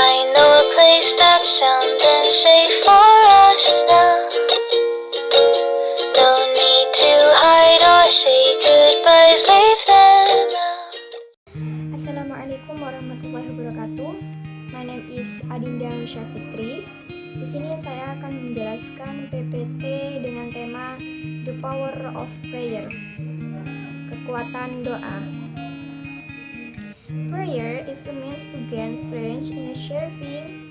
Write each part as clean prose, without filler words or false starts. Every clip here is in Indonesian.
I know a place that's sound and safe for us now. No need to hide or say goodbyes, leave them out. Assalamualaikum warahmatullahi wabarakatuh. My name is Adinda Misha Fitri. Di sini saya akan menjelaskan PPT dengan tema The Power of Prayer. Kekuatan doa. Prayer is a means to gain strength in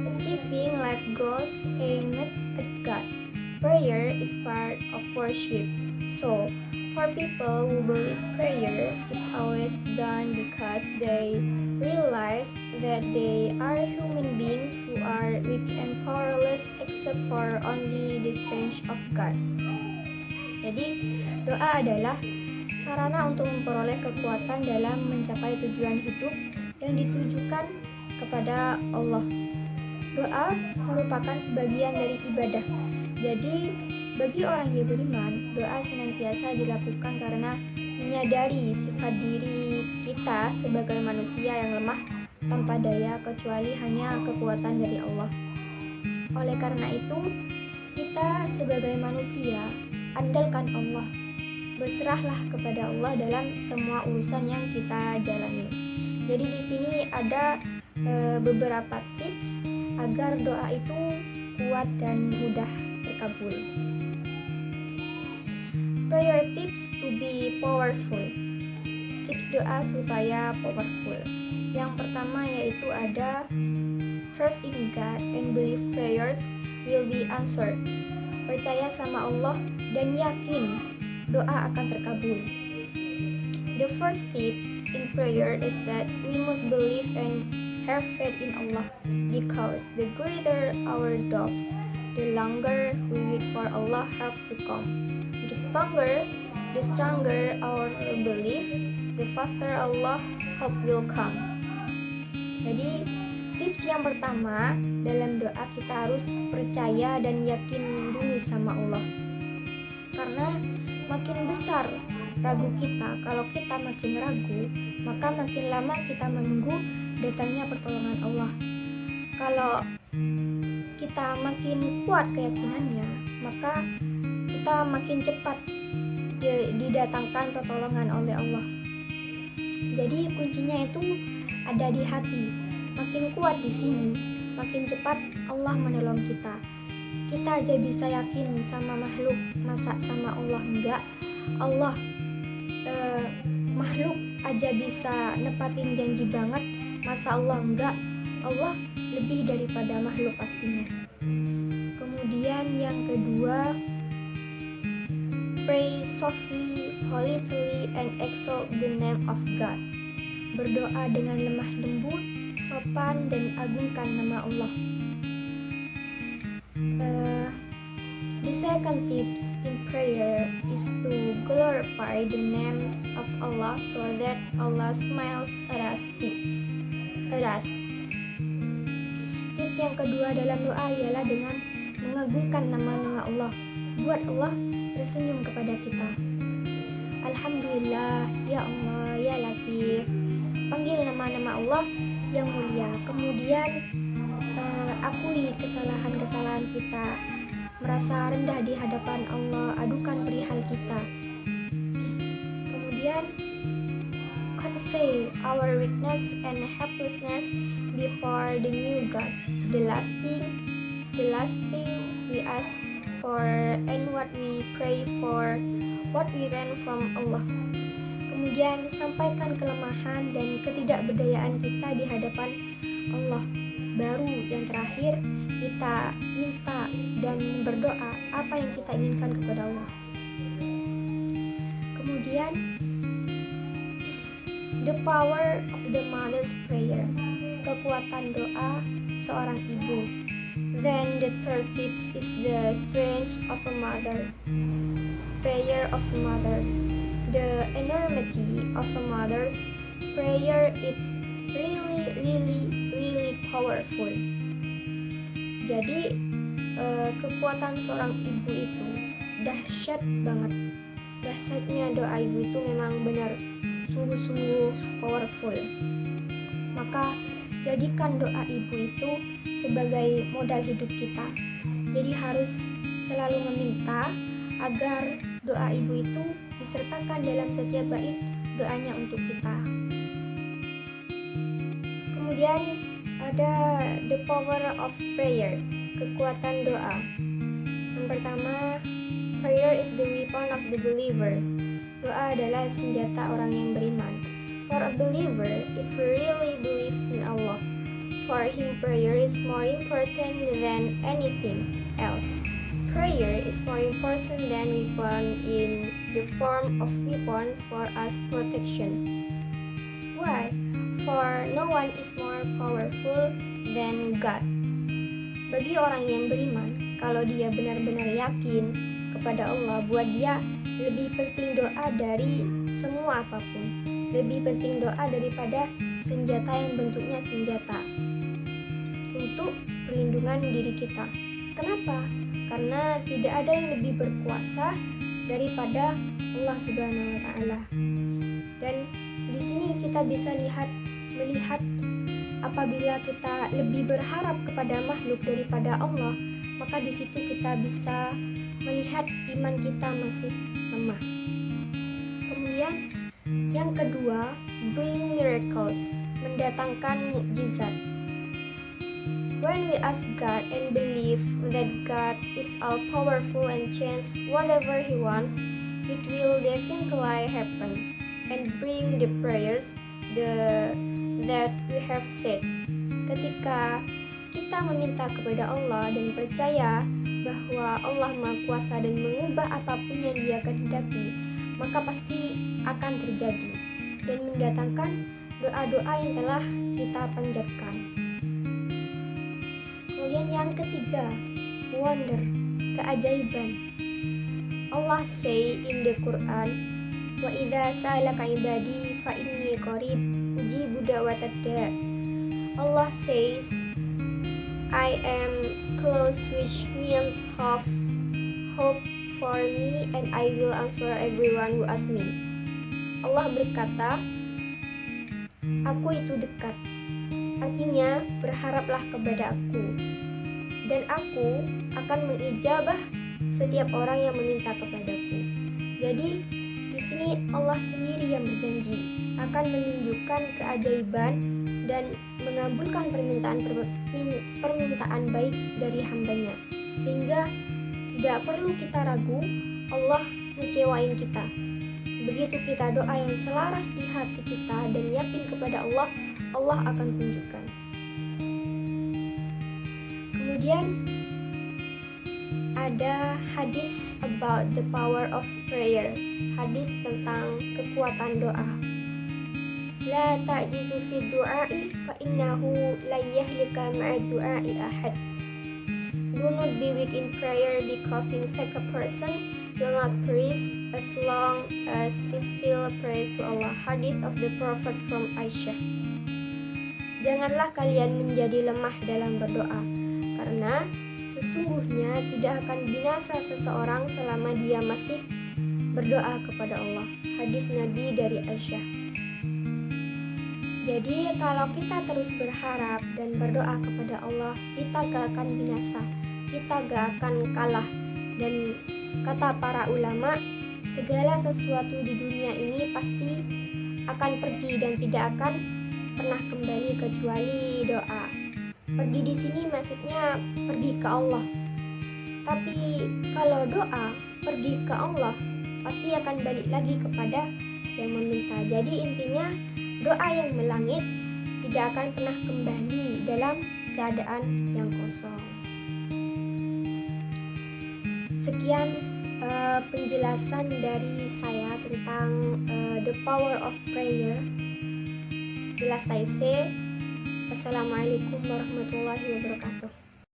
achieving life goals aimed at God. Prayer is part of worship. So, for people who believe prayer is always done because they realize that they are human beings who are weak and powerless except for only the strength of God. Jadi, doa adalah sarana untuk memperoleh kekuatan dalam mencapai tujuan hidup yang ditujukan kepada Allah. Doa merupakan sebagian dari ibadah. Jadi, bagi orang yang beriman, doa senantiasa dilakukan karena menyadari sifat diri kita sebagai manusia yang lemah tanpa daya kecuali hanya kekuatan dari Allah. Oleh karena itu, kita sebagai manusia andalkan Allah. Berserahlah kepada Allah dalam semua urusan yang kita jalani. Jadi di sini ada beberapa tips agar doa itu kuat dan mudah terkabul. Prayer tips to be powerful. Tips doa supaya powerful. Yang pertama yaitu ada trust in God and believe prayers will be answered. Percaya sama Allah dan yakin doa akan terkabul. The first tip in prayer is that we must believe and have faith in Allah, because the greater our doubts, the longer we wait for Allah help to come. The stronger our belief, the faster Allah help will come. Jadi tips yang pertama dalam doa kita harus percaya dan yakin dulu sama Allah. Karena makin besar ragu kita, kalau kita makin ragu, maka makin lama kita menunggu datangnya pertolongan Allah. Kalau kita makin kuat keyakinannya, maka kita makin cepat didatangkan pertolongan oleh Allah. Jadi kuncinya itu ada di hati. Makin kuat di sini, makin cepat Allah menolong kita. Kita aja bisa yakin sama makhluk, masa sama Allah enggak? Allah makhluk aja bisa nepatin janji banget, masa Allah enggak? Allah lebih daripada makhluk pastinya. Kemudian yang kedua, pray softly, politely, and exalt the name of God. Berdoa dengan lemah lembut, sopan, dan agungkan nama Allah. The second tips in prayer is to glorify the names of Allah so that Allah smiles at us. Tips yang kedua dalam doa ialah dengan mengagungkan nama-nama Allah. Buat Allah tersenyum kepada kita. Alhamdulillah, ya Allah, ya Latif. Panggil nama-nama Allah yang mulia. Kemudian akui kesalahan-kesalahan kita. Merasa rendah di hadapan Allah, adukan perihal kita. Kemudian convey our weakness and helplessness before the new God. The last thing we ask for and what we pray for, what we want from Allah. Kemudian sampaikan kelemahan dan ketidakberdayaan kita di hadapan Allah. Baru yang terakhir, kita minta dan berdoa apa yang kita inginkan kepada Allah. Kemudian the power of the mother's prayer, kekuatan doa seorang ibu. Then the third tips is the strength of a mother, prayer of a mother. The enormity of a mother's prayer is really powerful. Jadi kekuatan seorang ibu itu dahsyat banget. Dahsyatnya doa ibu itu memang benar sungguh-sungguh powerful. Maka jadikan doa ibu itu sebagai modal hidup kita. Jadi harus selalu meminta agar doa ibu itu disertakan dalam setiap bait doanya untuk kita. Kemudian ada the power of prayer, kekuatan doa. Yang pertama, prayer is the weapon of the believer. Doa adalah senjata orang yang beriman. For a believer, if he really believes in Allah, for him prayer is more important than anything else. Prayer is more important than weapon in the form of weapons for us protection. Why? For no one is more powerful than God. Bagi orang yang beriman, kalau dia benar-benar yakin kepada Allah, buat dia lebih penting doa dari semua apapun. Lebih penting doa daripada senjata yang bentuknya senjata untuk perlindungan diri kita. Kenapa? Karena tidak ada yang lebih berkuasa daripada Allah Subhanahu wa taala. Dan di sini kita bisa melihat apabila kita lebih berharap kepada makhluk daripada Allah, maka di situ kita bisa melihat iman kita masih lemah. Kemudian yang kedua, bring miracles, mendatangkan mukjizat. When we ask God and believe that God is all powerful and change whatever He wants, it will definitely happen and bring the prayers that we have said. Ketika kita meminta kepada Allah dan percaya bahwa Allah Maha Kuasa dan mengubah apapun yang Dia kehendaki, maka pasti akan terjadi dan mendatangkan doa-doa yang telah kita panjatkan. Kemudian yang ketiga, wonder, keajaiban. Allah say in the Quran, wa idza sa'alaka ibadi fa inni qarib ujibu da'watad da'. Allah says, I am close, which means hope for me and I will answer everyone who asks me. Allah berkata, aku itu dekat. Artinya, berharaplah kepada aku dan aku akan mengijabah setiap orang yang meminta kepadaku. Jadi di sini Allah sendiri yang berjanji akan menunjukkan keajaiban dan mengabulkan permintaan baik dari hambanya, sehingga tidak perlu kita ragu Allah ngecewain kita. Begitu kita doa yang selaras di hati kita dan yakin kepada Allah, Allah akan tunjukkan. Kemudian ada hadis about the power of prayer, hadis tentang kekuatan doa. La ta'jizu fi du'ai fa innahu la yahlika ma'a du'ai ahad. Do not be weak in prayer, because in fact a person will not praise as long as he still prays to Allah. Hadis of the Prophet from Aisyah. Janganlah kalian menjadi lemah dalam berdoa, karena sesungguhnya tidak akan binasa seseorang selama dia masih berdoa kepada Allah. Hadis Nabi dari Aisyah. Jadi kalau kita terus berharap dan berdoa kepada Allah, kita gak akan binasa, kita gak akan kalah. Dan kata para ulama, segala sesuatu di dunia ini pasti akan pergi dan tidak akan pernah kembali kecuali doa. Pergi di sini maksudnya pergi ke Allah. Tapi kalau doa pergi ke Allah, pasti akan balik lagi kepada yang meminta. Jadi intinya doa yang melangit tidak akan pernah kembali dalam keadaan yang kosong. Sekian penjelasan dari saya tentang the power of prayer. Bila saya say, wassalamualaikum warahmatullahi wabarakatuh.